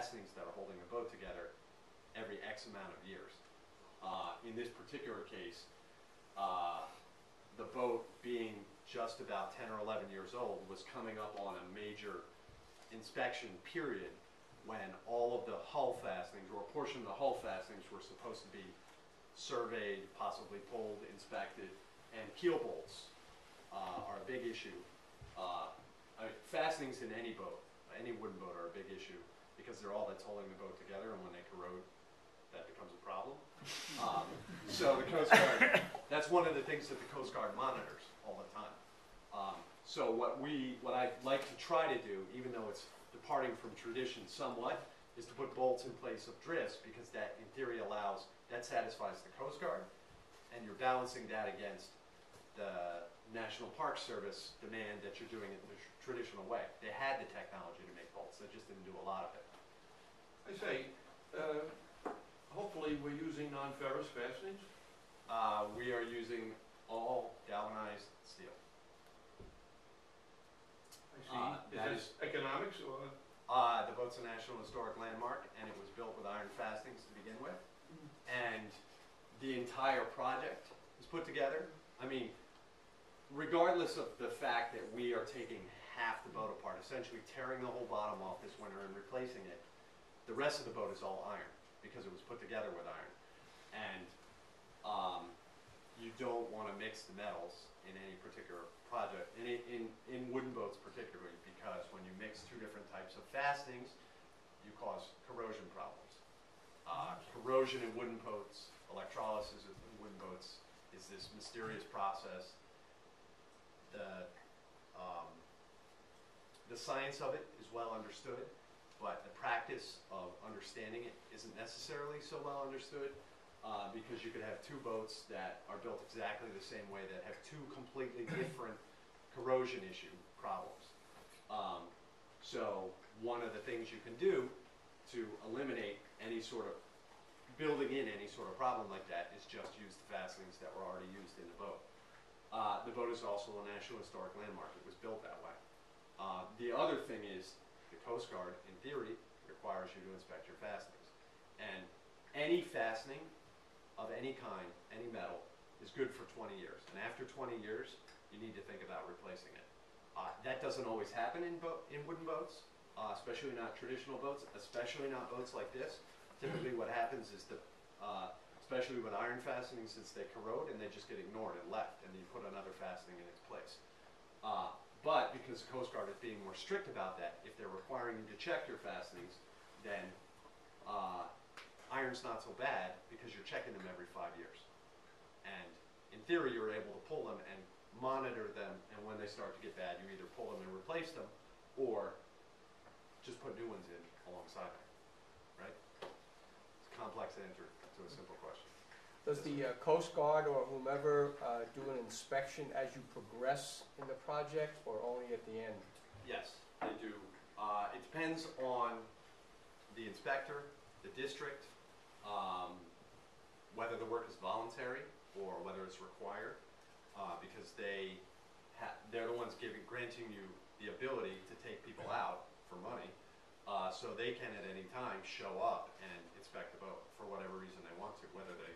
fastenings that are holding the boat together every X amount of years. In this particular case, the boat being just about 10 or 11 years old was coming up on a major inspection period when all of the hull fastenings, or a portion of the hull fastenings, were supposed to be surveyed, possibly pulled, inspected, and keel bolts are a big issue. I mean, fastenings in any boat, any wooden boat, are a big issue because they're all that's holding the boat together, and when they corrode, that becomes a problem. So the Coast Guard, that's one of the things that the Coast Guard monitors all the time. So what I like to try to do, even though it's departing from tradition somewhat, is to put bolts in place of drifts, because that in theory that satisfies the Coast Guard, and you're balancing that against the National Park Service demand that you're doing it the traditional way. They had the technology to make bolts, they just didn't do a lot of it. I say, hopefully we're using non-ferrous fastenings. We are using all galvanized steel. I see. Is this economics or? The boat's a National Historic Landmark, and it was built with iron fastenings to begin with. And the entire project is put together. I mean, regardless of the fact that we are taking half the boat apart, essentially tearing the whole bottom off this winter and replacing it, the rest of the boat is all iron, because it was put together with iron. And you don't want to mix the metals in any particular project, in wooden boats particularly, because when you mix two different types of fastenings, you cause corrosion problems. Corrosion in wooden boats, electrolysis in wooden boats, is this mysterious process. The science of it is well understood, but the practice of understanding it isn't necessarily so well understood, because you could have two boats that are built exactly the same way that have two completely different corrosion issue problems. So one of the things you can do to eliminate any sort of building in any sort of problem like that is just use the fastenings that were already used in the boat. The boat is also a National Historic Landmark. It was built that way. The other thing is the Coast Guard, in theory, requires you to inspect your fastenings. And any fastening of any kind, any metal, is good for 20 years. And after 20 years, you need to think about replacing it. That doesn't always happen in wooden boats, especially not traditional boats, especially not boats like this. Typically what happens is, especially with iron fastenings, since they corrode and they just get ignored and left, and you put another fastening in its place. But because the Coast Guard is being more strict about that, if they're requiring you to check your fastenings, then iron's not so bad, because you're checking them every 5 years. And in theory, you're able to pull them and monitor them, and when they start to get bad, you either pull them and replace them, or just put new ones in alongside them, right? It's a complex answer to a simple question. Does the Coast Guard or whomever do an inspection as you progress in the project, or only at the end? Yes, they do. It depends on the inspector, the district, whether the work is voluntary or whether it's required, because they're the ones granting you the ability to take people out for money, so they can at any time show up and inspect the boat for whatever reason they want to, whether they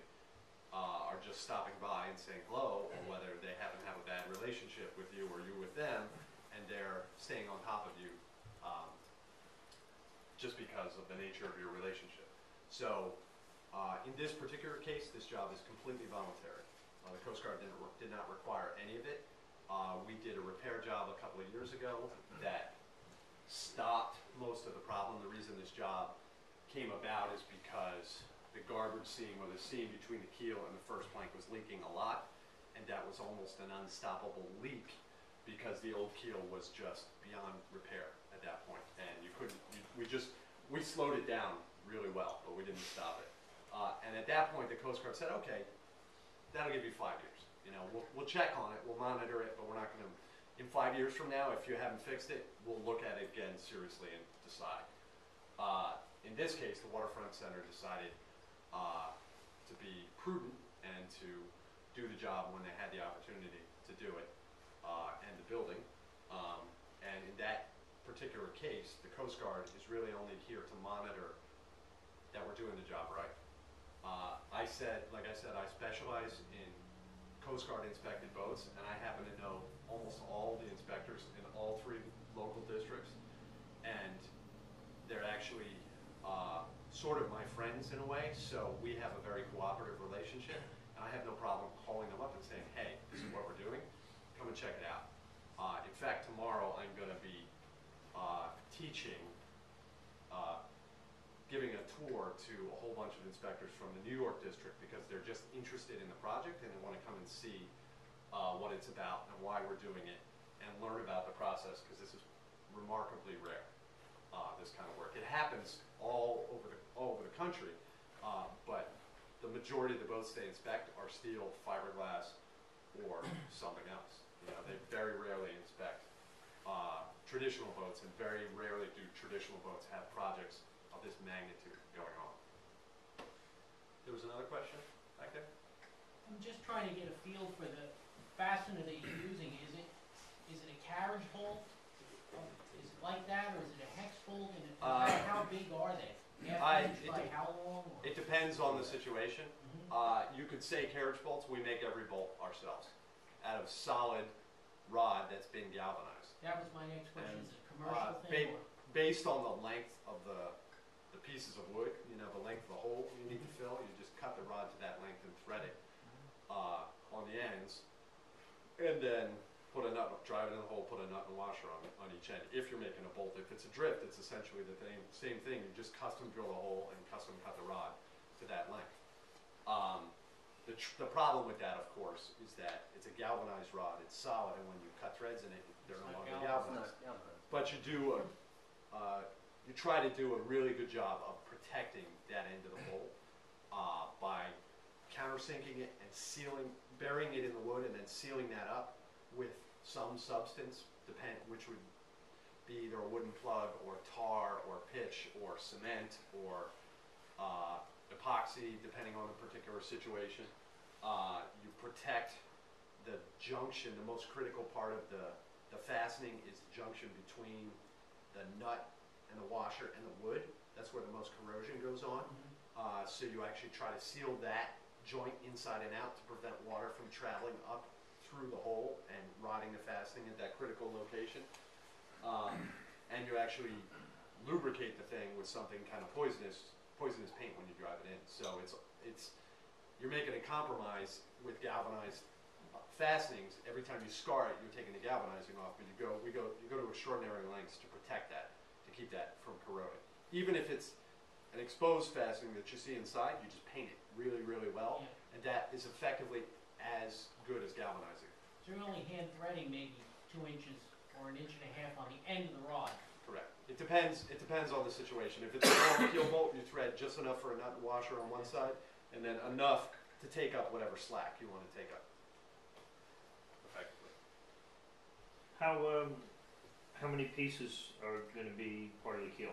are just stopping by and saying hello, or whether they happen to have a bad relationship with you or you with them, and they're staying on top of you just because of the nature of your relationship. So in this particular case, this job is completely voluntary. The Coast Guard did not require any of it. We did a repair job a couple of years ago that stopped most of the problem. The reason this job came about is because the garboard seam, or the seam between the keel and the first plank, was leaking a lot, and that was almost an unstoppable leak, because the old keel was just beyond repair at that point, and you couldn't. We slowed it down really well, but we didn't stop it. And at that point, the Coast Guard said, "Okay, that'll give you 5 years. You know, we'll check on it, we'll monitor it, but we're not going to. In 5 years from now, if you haven't fixed it, we'll look at it again seriously and decide." In this case, the WaterFront Center decided to be prudent and to do the job when they had the opportunity to do it, and the building. And in that particular case, the Coast Guard is really only here to monitor that we're doing the job right. Like I said, I specialize in Coast Guard inspected boats, and I happen to know almost all the inspectors in all 3 local districts, and they're actually sort of my friends in a way, so we have a very cooperative relationship, and I have no problem calling them up and saying, hey, this is what we're doing, come and check it out. In fact, tomorrow I'm going to be teaching, giving a tour to a whole bunch of inspectors from the New York district because they're just interested in the project and they want to come and see what it's about and why we're doing it and learn about the process, because this is remarkably rare, this kind of work. It happens all over the country, but the majority of the boats they inspect are steel, fiberglass, or something else. You know, they very rarely inspect traditional boats, and very rarely do traditional boats have projects of this magnitude going on. There was another question back there? I'm just trying to get a feel for the fastener that you're using. Is it a carriage bolt? Is it like that, or is it a hex bolt? And how big are they? Half inch by how long? Or? It depends on the situation. You could say carriage bolts. We make every bolt ourselves out of solid rod that's been galvanized. That was my next question. And, is it a commercial thing? Based on the length of the pieces of wood, you know, the length of the hole you need to fill, you just cut the rod to that length and thread it on the ends, and then put a nut, drive it in the hole, put a nut and washer on each end. If you're making a bolt, if it's a drift, it's essentially the same thing. You just custom drill a hole and custom cut the rod to that length. The problem with that, of course, is that it's a galvanized rod. It's solid, and when you cut threads in it, they're no longer galvanized. But you try to do a really good job of protecting that end of the hole by countersinking it and burying it in the wood and then sealing that up with some substance, which would be either a wooden plug or tar or pitch or cement or epoxy, depending on the particular situation. You protect the junction. The most critical part of the fastening is the junction between the nut and the washer and the wood. That's where the most corrosion goes on. So you actually try to seal that joint inside and out to prevent water from traveling up through the hole and rotting the fastening at that critical location. And you actually lubricate the thing with something kind of poisonous paint when you drive it in. So you're making a compromise with galvanized fastenings. Every time you scar it, you're taking the galvanizing off, but you go to extraordinary lengths to protect that, to keep that from corroding. Even if it's an exposed fastening that you see inside, you just paint it really, really well, and that is effectively as good as galvanizing. So you're only hand threading maybe 2 inches or 1.5 inches on the end of the rod. Correct. It depends on the situation. If it's a long keel bolt, you thread just enough for a nut and washer on one side, and then enough to take up whatever slack you want to take up. Effectively. How many pieces are going to be part of the keel?